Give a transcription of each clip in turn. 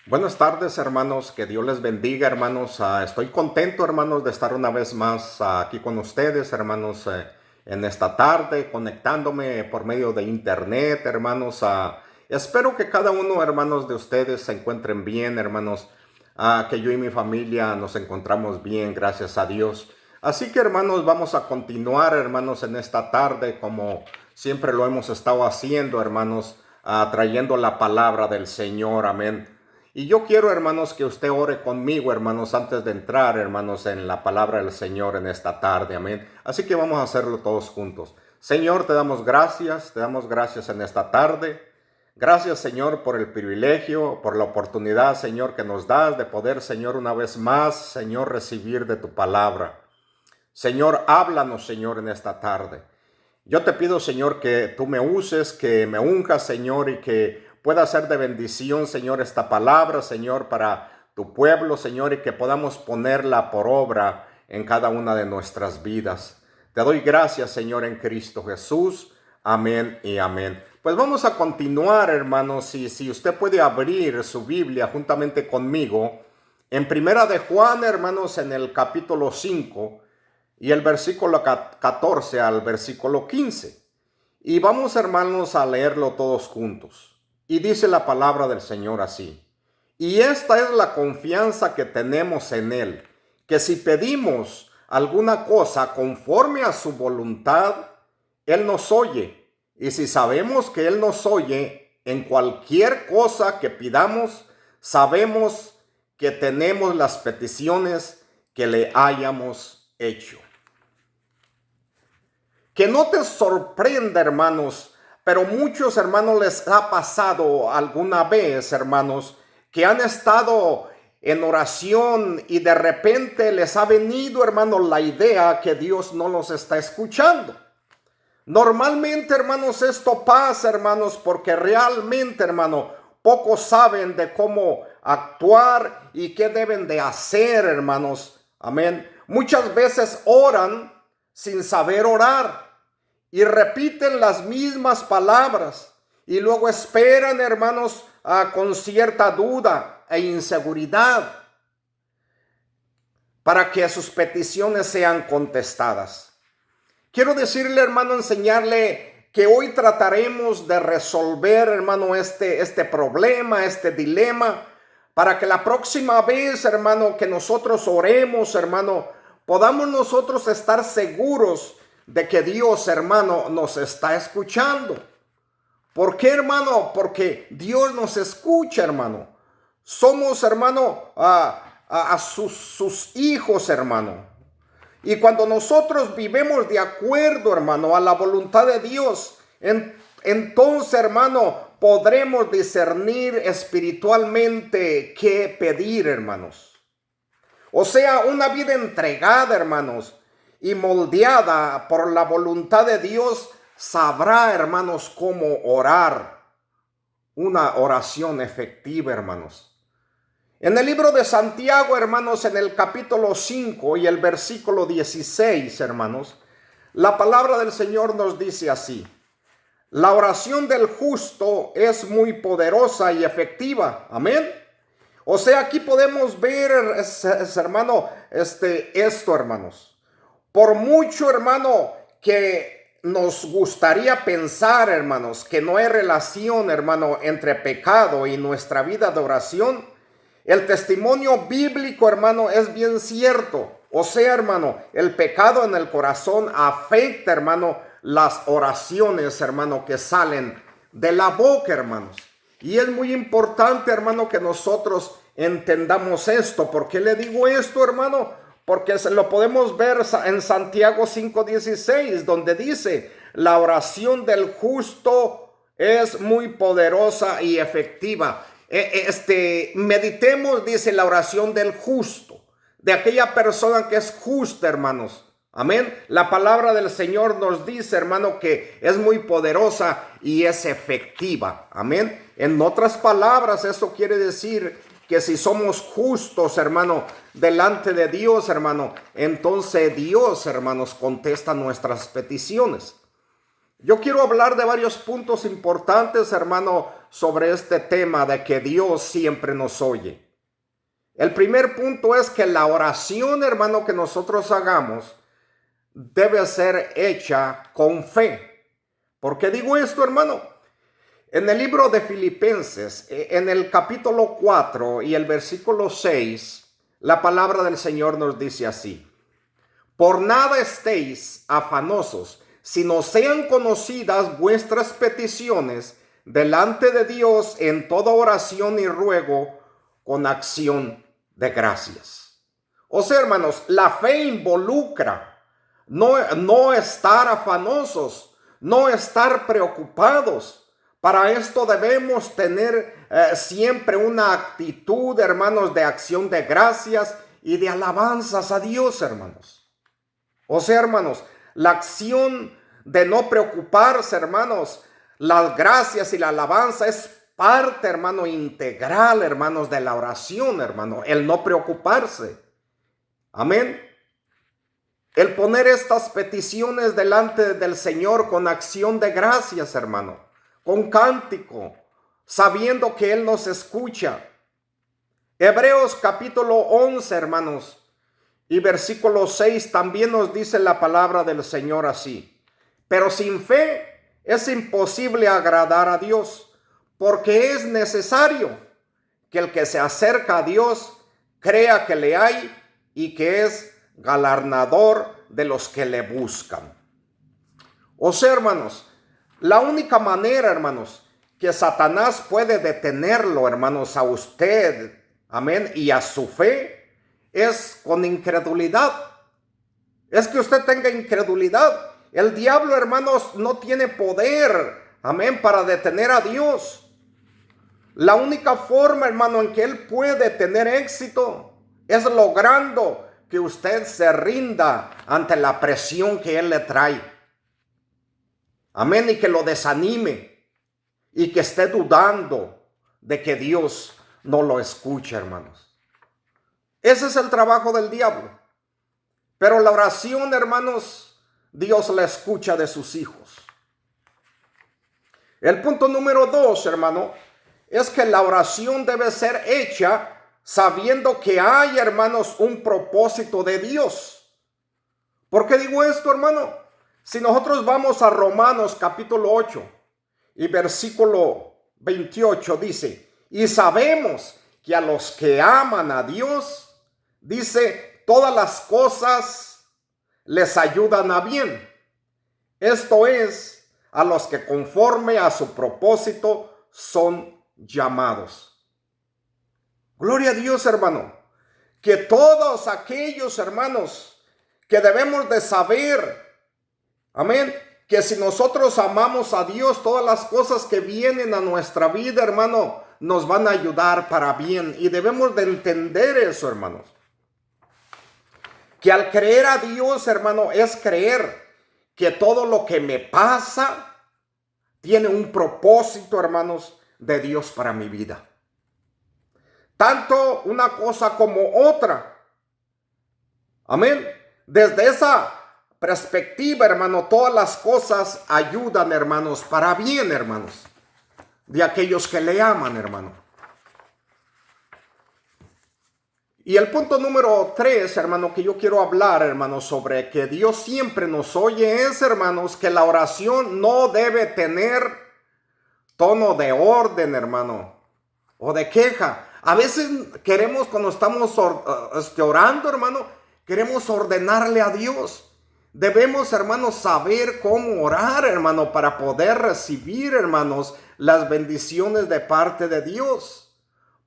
Buenas tardes, hermanos. Que Dios les bendiga, hermanos. Estoy contento, hermanos, de estar una vez más aquí con ustedes, hermanos, en esta tarde, conectándome por medio de internet, hermanos. Espero que cada uno, hermanos, de ustedes se encuentren bien, hermanos. Que yo y mi familia nos encontramos bien, gracias a Dios. Así que, hermanos, vamos a continuar, hermanos, en esta tarde, como siempre lo hemos estado haciendo, hermanos, trayendo la palabra del Señor. Amén. Y yo quiero, hermanos, que usted ore conmigo, hermanos, antes de entrar, hermanos, en la palabra del Señor en esta tarde. Amén. Así que vamos a hacerlo todos juntos. Señor, te damos gracias en esta tarde. Gracias, Señor, por el privilegio, por la oportunidad, Señor, que nos das de poder, Señor, una vez más, Señor, recibir de tu palabra. Señor, háblanos, Señor, en esta tarde. Yo te pido, Señor, que tú me uses, que me unjas, Señor, y que pueda ser de bendición, Señor, esta palabra, Señor, para tu pueblo, Señor, y que podamos ponerla por obra en cada una de nuestras vidas. Te doy gracias, Señor, en Cristo Jesús. Amén y amén. Pues vamos a continuar, hermanos, y si usted puede abrir su Biblia juntamente conmigo, en Primera de Juan, hermanos, en el capítulo 5, y el versículo 14 al versículo 15. Y vamos, hermanos, a leerlo todos juntos. Y dice la palabra del Señor así: y esta es la confianza que tenemos en Él, que si pedimos alguna cosa conforme a su voluntad, Él nos oye. Y si sabemos que Él nos oye en cualquier cosa que pidamos, sabemos que tenemos las peticiones que le hayamos hecho. Que no te sorprenda, hermanos, pero muchos hermanos les ha pasado alguna vez, hermanos, que han estado en oración y de repente les ha venido, hermanos, la idea que Dios no los está escuchando. Normalmente, hermanos, esto pasa, hermanos, porque realmente, hermano, pocos saben de cómo actuar y qué deben de hacer, hermanos. Amén. Muchas veces oran sin saber orar y repiten las mismas palabras y luego esperan, hermanos, con cierta duda e inseguridad para que sus peticiones sean contestadas. Quiero decirle, hermano, enseñarle que hoy trataremos de resolver, hermano, este problema, este dilema, para que la próxima vez, hermano, que nosotros oremos, hermano, podamos nosotros estar seguros de que Dios, hermano, nos está escuchando. ¿Por qué, hermano? Porque Dios nos escucha, hermano. Somos, hermano, sus hijos, hermano. Y cuando nosotros vivimos de acuerdo, hermano, a la voluntad de Dios, entonces, hermano, podremos discernir espiritualmente qué pedir, hermanos. O sea, una vida entregada, hermanos, y moldeada por la voluntad de Dios, sabrá, hermanos, cómo orar. Una oración efectiva, hermanos. En el libro de Santiago, hermanos, en el capítulo 5 y el versículo 16, hermanos, la palabra del Señor nos dice así: la oración del justo es muy poderosa y efectiva. Amén. O sea, aquí podemos ver, hermano, esto, hermanos. Por mucho, hermano, que nos gustaría pensar, hermanos, que no hay relación, hermano, entre pecado y nuestra vida de oración, el testimonio bíblico, hermano, es bien cierto. O sea, hermano, el pecado en el corazón afecta, hermano, las oraciones, hermano, que salen de la boca, hermanos. Y es muy importante, hermano, que nosotros entendamos esto. ¿Por qué le digo esto, hermano? Porque lo podemos ver en Santiago 5:16, donde dice: la oración del justo es muy poderosa y efectiva. Meditemos, dice, la oración del justo, de aquella persona que es justa, hermanos. Amén. La palabra del Señor nos dice, hermano, que es muy poderosa y es efectiva. Amén. En otras palabras, eso quiere decir que si somos justos, hermano, delante de Dios, hermano, entonces Dios, hermanos, contesta nuestras peticiones. Yo quiero hablar de varios puntos importantes, hermano, sobre este tema de que Dios siempre nos oye. El primer punto es que la oración, hermano, que nosotros hagamos debe ser hecha con fe. ¿Por qué digo esto, hermano? En el libro de Filipenses, en el capítulo 4 y el versículo 6, la palabra del Señor nos dice así: por nada estéis afanosos, sino sean conocidas vuestras peticiones delante de Dios en toda oración y ruego con acción de gracias. O sea, hermanos, la fe involucra no estar afanosos, no estar preocupados. Para esto debemos tener siempre una actitud, hermanos, de acción de gracias y de alabanzas a Dios, hermanos. O sea, hermanos, la acción de no preocuparse, hermanos, las gracias y la alabanza es parte, hermano, integral, hermanos, de la oración, hermano, el no preocuparse. Amén. El poner estas peticiones delante del Señor con acción de gracias, hermano, con cántico, sabiendo que Él nos escucha. Hebreos capítulo 11, hermanos, y versículo 6 también nos dice la palabra del Señor así: pero sin fe es imposible agradar a Dios, porque es necesario que el que se acerca a Dios crea que le hay y que es galardonador de los que le buscan. O sea, hermanos, la única manera, hermanos, que Satanás puede detenerlo, hermanos, a usted, amén, y a su fe, es con incredulidad. Es que usted tenga incredulidad. El diablo, hermanos, no tiene poder, amén, para detener a Dios. La única forma, hermano, en que Él puede tener éxito es logrando que usted se rinda ante la presión que Él le trae. Amén, y que lo desanime y que esté dudando de que Dios no lo escuche, hermanos. Ese es el trabajo del diablo. Pero la oración, hermanos, Dios la escucha de sus hijos. El punto número 2, hermano, es que la oración debe ser hecha sabiendo que hay, hermanos, un propósito de Dios. ¿Por qué digo esto, hermano? Si nosotros vamos a Romanos capítulo 8 y versículo 28 dice: y sabemos que a los que aman a Dios, dice, todas las cosas les ayudan a bien. Esto es, a los que conforme a su propósito son llamados. Gloria a Dios, hermano, que todos aquellos, hermanos, que debemos de saber, amén, que si nosotros amamos a Dios, todas las cosas que vienen a nuestra vida, hermano, nos van a ayudar para bien. Y debemos de entender eso, hermanos. Que al creer a Dios, hermano, es creer que todo lo que me pasa tiene un propósito, hermanos, de Dios para mi vida. Tanto una cosa como otra. Amén. Desde esa perspectiva, hermano, todas las cosas ayudan, hermanos, para bien, hermanos, de aquellos que le aman, hermano. Y el punto número 3, hermano, que yo quiero hablar, hermano, sobre que Dios siempre nos oye es, hermanos, que la oración no debe tener tono de orden, hermano, o de queja. A veces queremos, cuando estamos orando, hermano, queremos ordenarle a Dios. Debemos, hermanos, saber cómo orar, hermano, para poder recibir, hermanos, las bendiciones de parte de Dios.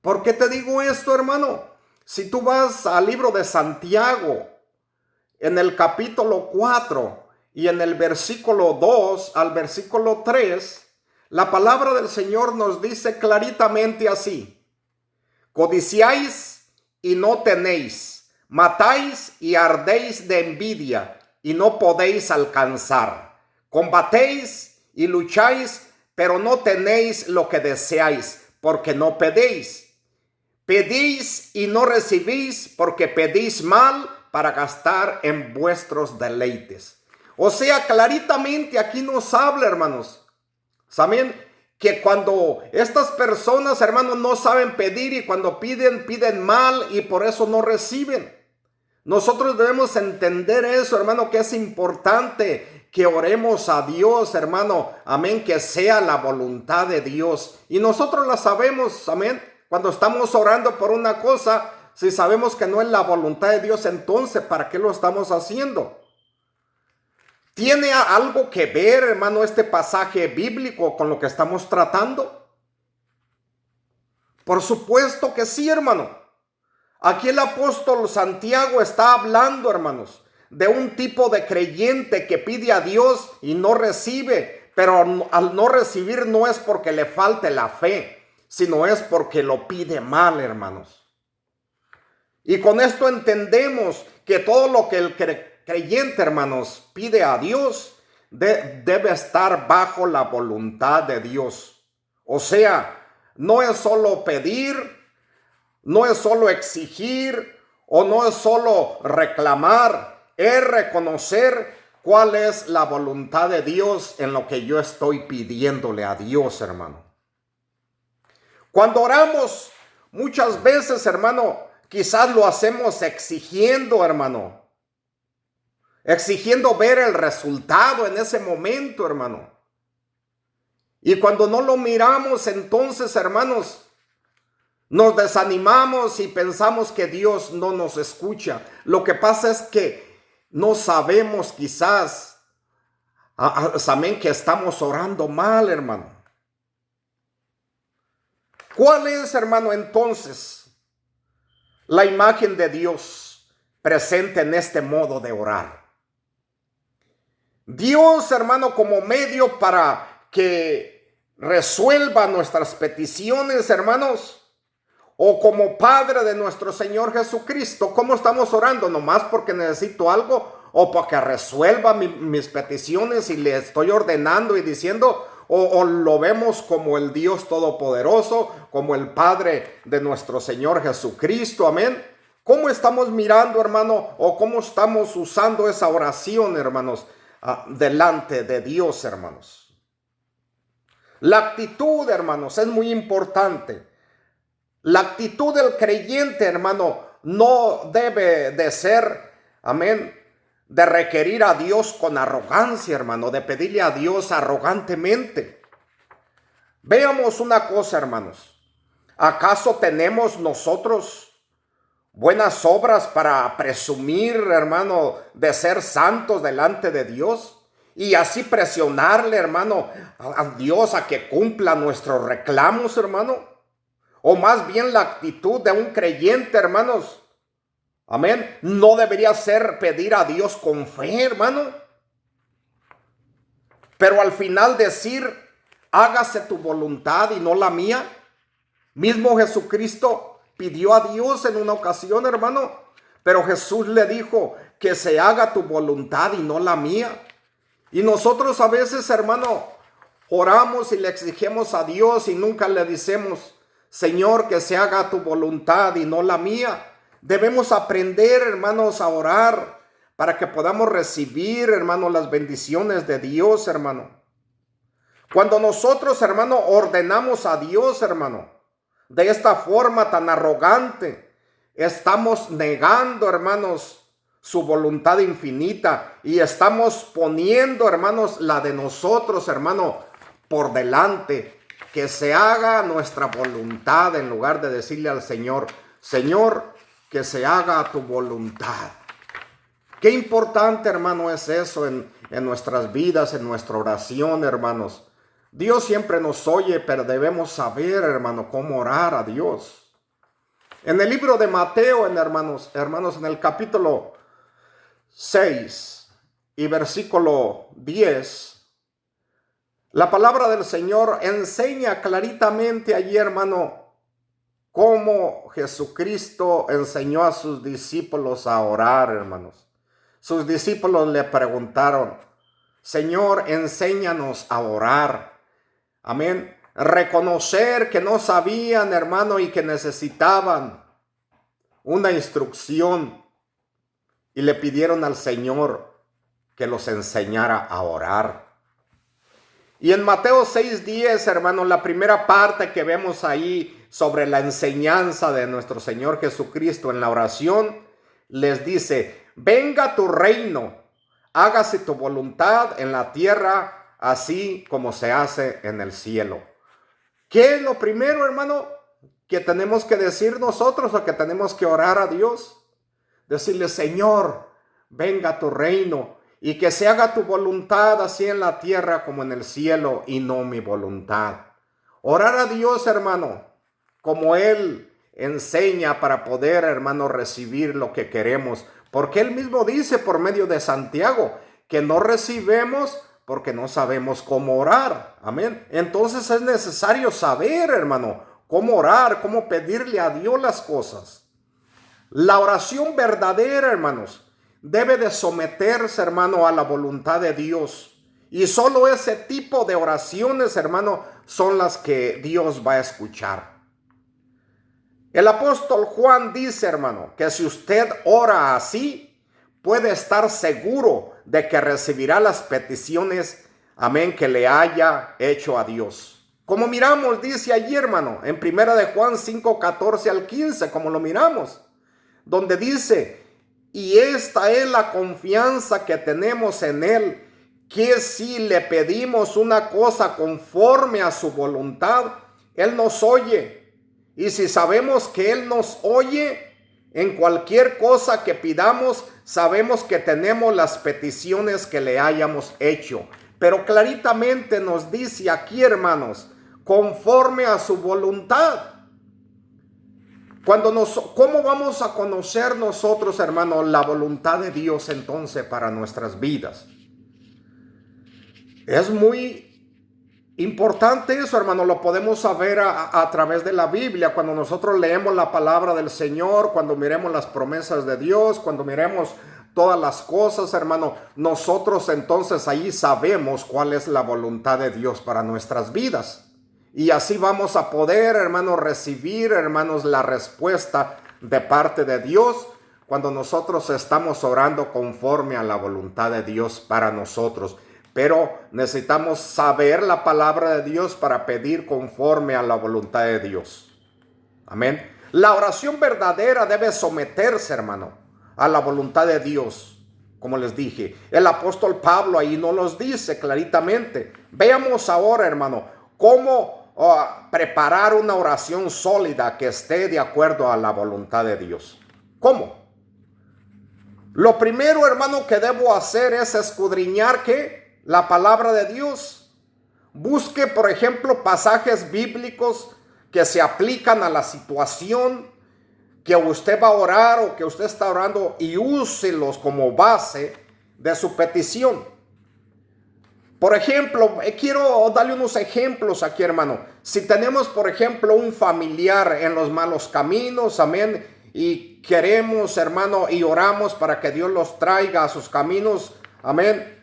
¿Por qué te digo esto, hermano? Si tú vas al libro de Santiago, en el capítulo 4 y en el versículo 2 al versículo 3, la palabra del Señor nos dice claritamente así: codiciáis y no tenéis, matáis y ardéis de envidia y no podéis alcanzar, combatéis y lucháis, pero no tenéis lo que deseáis, porque no pedéis. Pedís y no recibís, porque pedís mal para gastar en vuestros deleites. O sea, claritamente aquí nos habla, hermanos, ¿saben? que cuando estas personas, hermanos, no saben pedir y cuando piden, piden mal y por eso no reciben. Nosotros debemos entender eso, hermano, que es importante que oremos a Dios, hermano, amén, que sea la voluntad de Dios. Y nosotros la sabemos, amén, cuando estamos orando por una cosa, si sabemos que no es la voluntad de Dios, entonces, ¿para qué lo estamos haciendo? ¿Tiene algo que ver, hermano, este pasaje bíblico con lo que estamos tratando? Por supuesto que sí, hermano. Aquí el apóstol Santiago está hablando, hermanos, de un tipo de creyente que pide a Dios y no recibe, pero al no recibir no es porque le falte la fe, sino es porque lo pide mal, hermanos. Y con esto entendemos que todo lo que el creyente, hermanos, pide a Dios debe estar bajo la voluntad de Dios. O sea, no es solo pedir, no es solo exigir o no es solo reclamar, es reconocer cuál es la voluntad de Dios en lo que yo estoy pidiéndole a Dios, hermano. Cuando oramos, muchas veces, hermano, quizás lo hacemos exigiendo, hermano. Exigiendo ver el resultado en ese momento, hermano. Y cuando no lo miramos, entonces, hermanos, nos desanimamos y pensamos que Dios no nos escucha. Lo que pasa es que no sabemos quizás, amén, que estamos orando mal, hermano. ¿Cuál es, hermano, entonces la imagen de Dios presente en este modo de orar? Dios, hermano, como medio para que resuelva nuestras peticiones, hermanos, o como Padre de nuestro Señor Jesucristo. ¿Cómo estamos orando? ¿Nomás porque necesito algo? ¿O porque resuelva mis peticiones y le estoy ordenando y diciendo? ¿O lo vemos como el Dios Todopoderoso, como el Padre de nuestro Señor Jesucristo? Amén. ¿Cómo estamos mirando, hermano? ¿O cómo estamos usando esa oración, hermanos, delante de Dios, hermanos? La actitud, hermanos, es muy importante. La actitud del creyente, hermano, no debe de ser, amén, de requerir a Dios con arrogancia, hermano, de pedirle a Dios arrogantemente. Veamos una cosa, hermanos. ¿Acaso tenemos nosotros buenas obras para presumir, hermano, de ser santos delante de Dios? Y así presionarle, hermano, a Dios a que cumpla nuestros reclamos, hermano. O más bien la actitud de un creyente, hermanos, amén, no debería ser pedir a Dios con fe, hermano. Pero al final decir, hágase tu voluntad y no la mía. Mismo Jesucristo pidió a Dios en una ocasión, hermano, pero Jesús le dijo que se haga tu voluntad y no la mía. Y nosotros a veces, hermano, oramos y le exigimos a Dios y nunca le decimos, Señor, que se haga tu voluntad y no la mía. Debemos aprender, hermanos, a orar para que podamos recibir, hermano, las bendiciones de Dios, hermano. Cuando nosotros, hermano, ordenamos a Dios, hermano, de esta forma tan arrogante, estamos negando, hermanos, su voluntad infinita y estamos poniendo, hermanos, la de nosotros, hermano, por delante. Que se haga nuestra voluntad en lugar de decirle al Señor, Señor, que se haga tu voluntad. Qué importante, hermano, es eso en nuestras vidas, en nuestra oración, hermanos. Dios siempre nos oye, pero debemos saber, hermano, cómo orar a Dios. En el libro de Mateo, hermanos, en el capítulo 6 y versículo 10, la palabra del Señor enseña claritamente allí, hermano, cómo Jesucristo enseñó a sus discípulos a orar, hermanos. Sus discípulos le preguntaron, Señor, enséñanos a orar. Amén. Reconocer que no sabían, hermano, y que necesitaban una instrucción. Y le pidieron al Señor que los enseñara a orar. Y en Mateo 6:10, hermano, la primera parte que vemos ahí sobre la enseñanza de nuestro Señor Jesucristo en la oración, les dice: venga tu reino, hágase tu voluntad en la tierra, así como se hace en el cielo. ¿Qué es lo primero, hermano, que tenemos que decir nosotros o que tenemos que orar a Dios? Decirle: Señor, venga tu reino y que se haga tu voluntad así en la tierra como en el cielo, y no mi voluntad. Orar a Dios, hermano, como Él enseña para poder, hermano, recibir lo que queremos. Porque Él mismo dice por medio de Santiago que no recibemos porque no sabemos cómo orar. Amén. Entonces es necesario saber, hermano, cómo orar, cómo pedirle a Dios las cosas. La oración verdadera, hermanos, debe de someterse, hermano, a la voluntad de Dios. Y solo ese tipo de oraciones, hermano, son las que Dios va a escuchar. El apóstol Juan dice, hermano, que si usted ora así, puede estar seguro de que recibirá las peticiones, amén, que le haya hecho a Dios. Como miramos, dice allí, hermano, en 1 de Juan 5:14-15, como lo miramos, donde dice: y esta es la confianza que tenemos en Él, que si le pedimos una cosa conforme a su voluntad, Él nos oye. Y si sabemos que Él nos oye, en cualquier cosa que pidamos, sabemos que tenemos las peticiones que le hayamos hecho. Pero claritamente nos dice aquí, hermanos, conforme a su voluntad. ¿Cómo vamos a conocer nosotros, hermanos, la voluntad de Dios entonces para nuestras vidas? Es muy importante eso, hermano. Lo podemos saber a través de la Biblia, cuando nosotros leemos la palabra del Señor, cuando miremos las promesas de Dios, cuando miremos todas las cosas, hermano, nosotros entonces ahí sabemos cuál es la voluntad de Dios para nuestras vidas. Y así vamos a poder, hermanos, recibir, hermanos, la respuesta de parte de Dios cuando nosotros estamos orando conforme a la voluntad de Dios para nosotros. Pero necesitamos saber la palabra de Dios para pedir conforme a la voluntad de Dios. Amén. La oración verdadera debe someterse, hermano, a la voluntad de Dios. Como les dije, el apóstol Pablo ahí nos los dice claritamente. Veamos ahora, hermano, cómo preparar una oración sólida que esté de acuerdo a la voluntad de Dios. ¿Cómo? Lo primero, hermano, que debo hacer es escudriñar ¿qué? La palabra de Dios. Busque, por ejemplo, pasajes bíblicos que se aplican a la situación que usted va a orar o que usted está orando, y úselos como base de su petición. Por ejemplo, quiero darle unos ejemplos aquí, hermano. Si tenemos, por ejemplo, un familiar en los malos caminos, amén, y queremos, hermano, y oramos para que Dios los traiga a sus caminos, amén.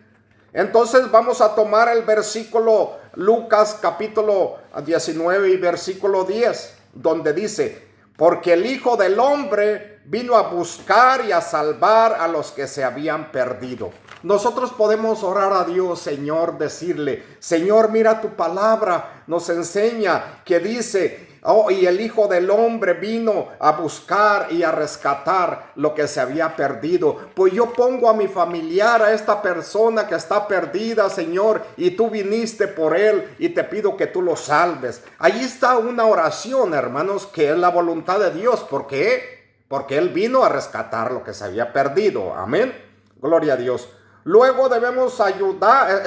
Entonces vamos a tomar el versículo Lucas capítulo 19 y versículo 10, donde dice: porque el Hijo del Hombre vino a buscar y a salvar a los que se habían perdido. Nosotros podemos orar a Dios, Señor, decirle: Señor, mira tu palabra, nos enseña que dice: oh, y el Hijo del Hombre vino a buscar y a rescatar lo que se había perdido. Pues yo pongo a mi familiar, a esta persona que está perdida, Señor, y tú viniste por él y te pido que tú lo salves. Ahí está una oración, hermanos, que es la voluntad de Dios. ¿Por qué? Porque Él vino a rescatar lo que se había perdido. Amén. Gloria a Dios. Luego debemos ayudar,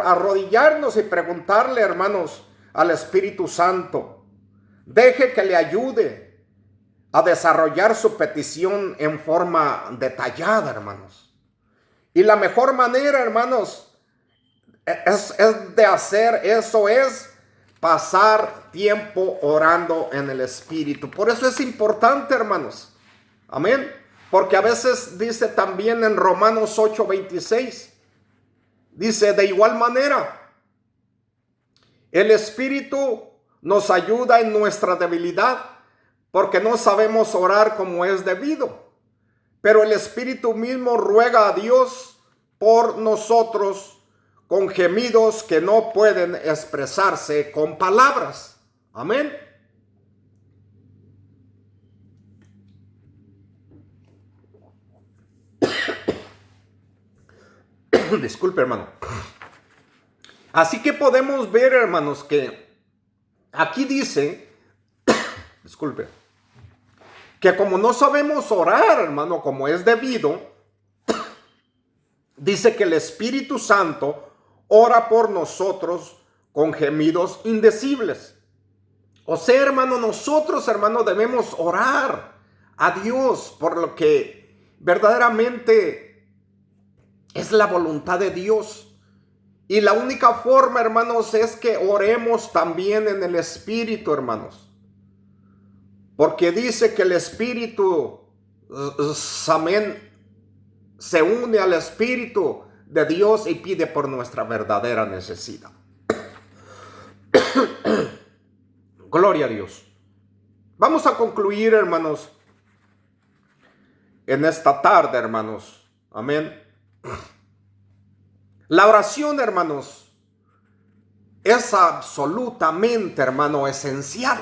arrodillarnos y preguntarle, hermanos, al Espíritu Santo. Deje que le ayude a desarrollar su petición en forma detallada, hermanos. Y la mejor manera, hermanos, es de hacer eso es pasar tiempo orando en el Espíritu. Por eso es importante, hermanos. Amén. Porque a veces dice también en Romanos 8:26, dice: de igual manera, el Espíritu nos ayuda en nuestra debilidad, porque no sabemos orar como es debido. Pero el Espíritu mismo ruega a Dios por nosotros con gemidos que no pueden expresarse con palabras. Amén. Disculpe, hermano. Así que podemos ver, hermanos, que aquí dice, disculpe, que como no sabemos orar, hermano, como es debido, dice que el Espíritu Santo ora por nosotros con gemidos indecibles. O sea, hermano, nosotros, hermano, debemos orar a Dios por lo que verdaderamente es la voluntad de Dios. Y la única forma, hermanos, es que oremos también en el Espíritu, hermanos. Porque dice que el Espíritu, amén, se une al Espíritu de Dios y pide por nuestra verdadera necesidad. Gloria a Dios. Vamos a concluir, hermanos, en esta tarde, hermanos. Amén. La oración, hermanos, es absolutamente, hermano, esencial.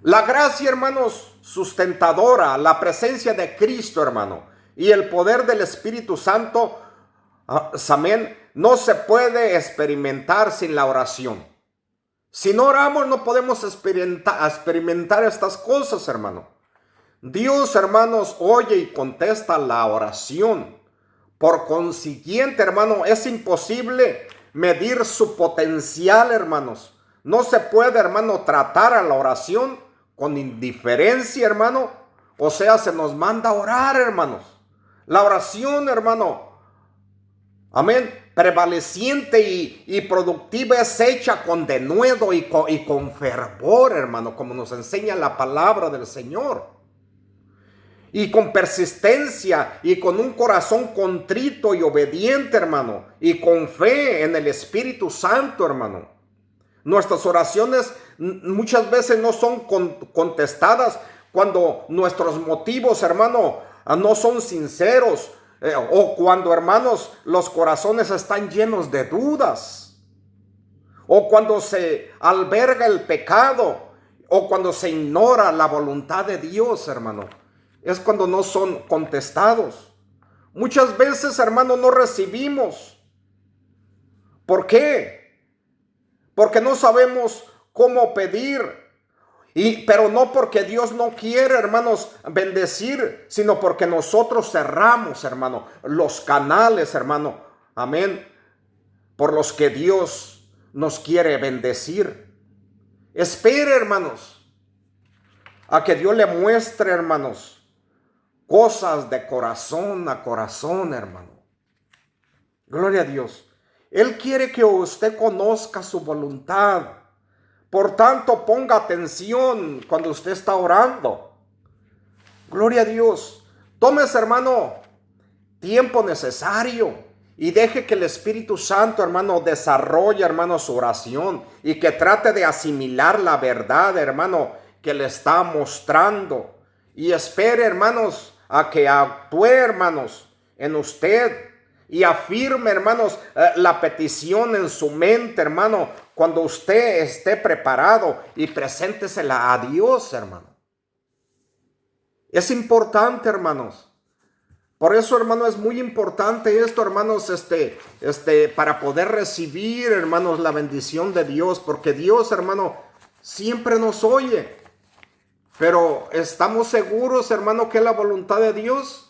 La gracia, hermanos, sustentadora, la presencia de Cristo, hermano, y el poder del Espíritu Santo, amén, no se puede experimentar sin la oración. Si no oramos, no podemos experimentar estas cosas, hermano. Dios, hermanos, oye y contesta la oración. Por consiguiente, hermano, es imposible medir su potencial, hermanos. No se puede, hermano, tratar a la oración con indiferencia, hermano. O sea, se nos manda a orar, hermanos. La oración, hermano, amén, prevaleciente y productiva es hecha con denuedo y con fervor, hermano, como nos enseña la palabra del Señor. Y con persistencia y con un corazón contrito y obediente, hermano. Y con fe en el Espíritu Santo, hermano. Nuestras oraciones muchas veces no son contestadas cuando nuestros motivos, hermano, no son sinceros. O cuando, hermanos, los corazones están llenos de dudas. O cuando se alberga el pecado. O cuando se ignora la voluntad de Dios, hermano. Es cuando no son contestados. Muchas veces, hermano, no recibimos. ¿Por qué? Porque no sabemos cómo pedir. Pero no porque Dios no quiere, hermanos, bendecir, sino porque nosotros cerramos, hermano, los canales, hermano, amén, por los que Dios nos quiere bendecir. Espere, hermanos, a que Dios le muestre, hermanos, cosas de corazón a corazón, hermano. Gloria a Dios. Él quiere que usted conozca su voluntad. Por tanto, ponga atención cuando usted está orando. Gloria a Dios. Tómese, hermano, tiempo necesario y deje que el Espíritu Santo, hermano, desarrolle, hermano, su oración y que trate de asimilar la verdad, hermano, que le está mostrando. Y espere, hermanos, a que actúe, hermanos, en usted y afirme, hermanos, la petición en su mente, hermano, cuando usted esté preparado, y preséntesela a Dios, hermano. Es importante, hermanos. Por eso, hermano, es muy importante esto, hermanos, para poder recibir, hermanos, la bendición de Dios, porque Dios, hermano, siempre nos oye. Pero ¿estamos seguros, hermano, que es la voluntad de Dios?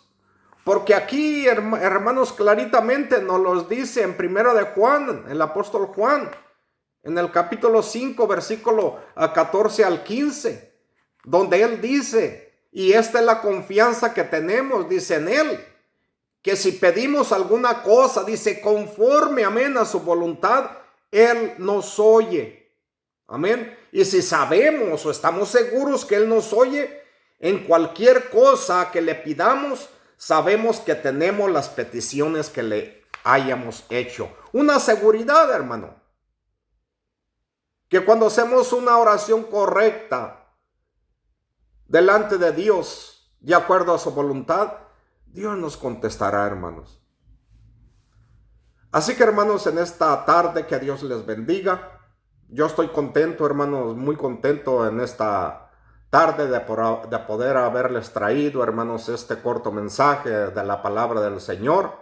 Porque aquí, hermanos, claritamente nos los dice en 1 de Juan, el apóstol Juan, en el capítulo 5, versículo 14 al 15, donde él dice, y esta es la confianza que tenemos, dice en él, que si pedimos alguna cosa, dice, conforme, amén, a su voluntad, él nos oye. Amén. Y si sabemos o estamos seguros que él nos oye, en cualquier cosa que le pidamos, sabemos que tenemos las peticiones que le hayamos hecho. Una seguridad, hermano. Que cuando hacemos una oración correcta delante de Dios, de acuerdo a su voluntad, Dios nos contestará, hermanos. Así que hermanos, en esta tarde que Dios les bendiga. Yo estoy contento, hermanos, muy contento en esta tarde de poder haberles traído, hermanos, este corto mensaje de la palabra del Señor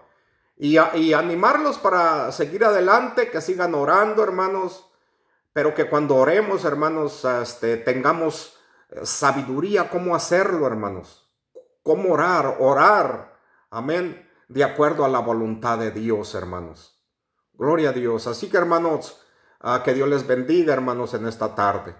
y animarlos para seguir adelante, que sigan orando, hermanos, pero que cuando oremos, hermanos, tengamos sabiduría cómo hacerlo, hermanos, cómo orar, amén, de acuerdo a la voluntad de Dios, hermanos. Gloria a Dios. Así que, hermanos, que Dios les bendiga, hermanos, en esta tarde.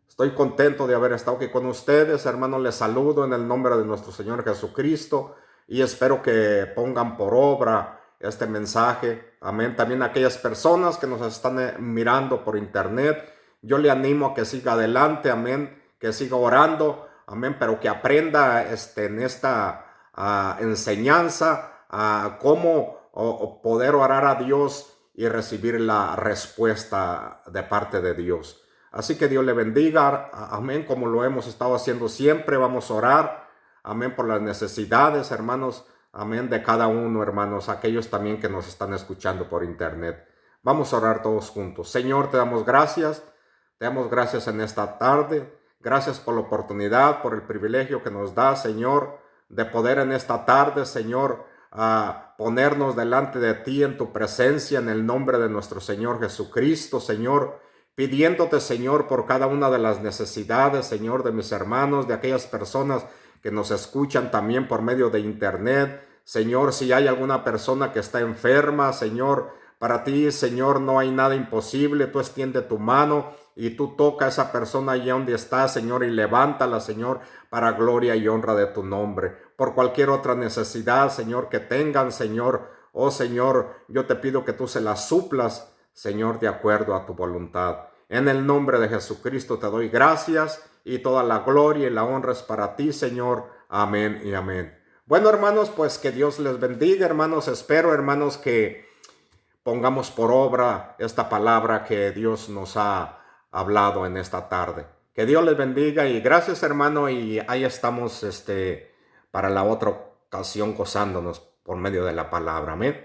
Estoy contento de haber estado aquí con ustedes, hermanos. Les saludo en el nombre de nuestro Señor Jesucristo y espero que pongan por obra este mensaje. Amén. También aquellas personas que nos están mirando por internet, yo le animo a que siga adelante, amén, que siga orando, amén, pero que aprenda en esta enseñanza cómo poder orar a Dios y recibir la respuesta de parte de Dios. Así que Dios le bendiga, amén, como lo hemos estado haciendo siempre. Vamos a orar, amén, por las necesidades, hermanos, amén, de cada uno, hermanos, aquellos también que nos están escuchando por internet. Vamos a orar todos juntos. Señor, te damos gracias en esta tarde. Gracias por la oportunidad, por el privilegio que nos da, Señor, de poder en esta tarde, Señor, a ponernos delante de ti en tu presencia, en el nombre de nuestro Señor Jesucristo, Señor, pidiéndote, Señor, por cada una de las necesidades, Señor, de mis hermanos, de aquellas personas que nos escuchan también por medio de internet. Señor, si hay alguna persona que está enferma, Señor, para ti, Señor, no hay nada imposible. Tú extiende tu mano y tú toca a esa persona allí donde está, Señor, y levántala, Señor, para gloria y honra de tu nombre. Por cualquier otra necesidad, Señor, que tengan, Señor, oh Señor, yo te pido que tú se las suplas, Señor, de acuerdo a tu voluntad. En el nombre de Jesucristo te doy gracias y toda la gloria y la honra es para ti, Señor. Amén y amén. Bueno, hermanos, pues que Dios les bendiga, hermanos. Espero, hermanos, que pongamos por obra esta palabra que Dios nos ha hablado en esta tarde. Que Dios les bendiga y gracias, hermano, y ahí estamos para la otra ocasión gozándonos por medio de la palabra. Amén.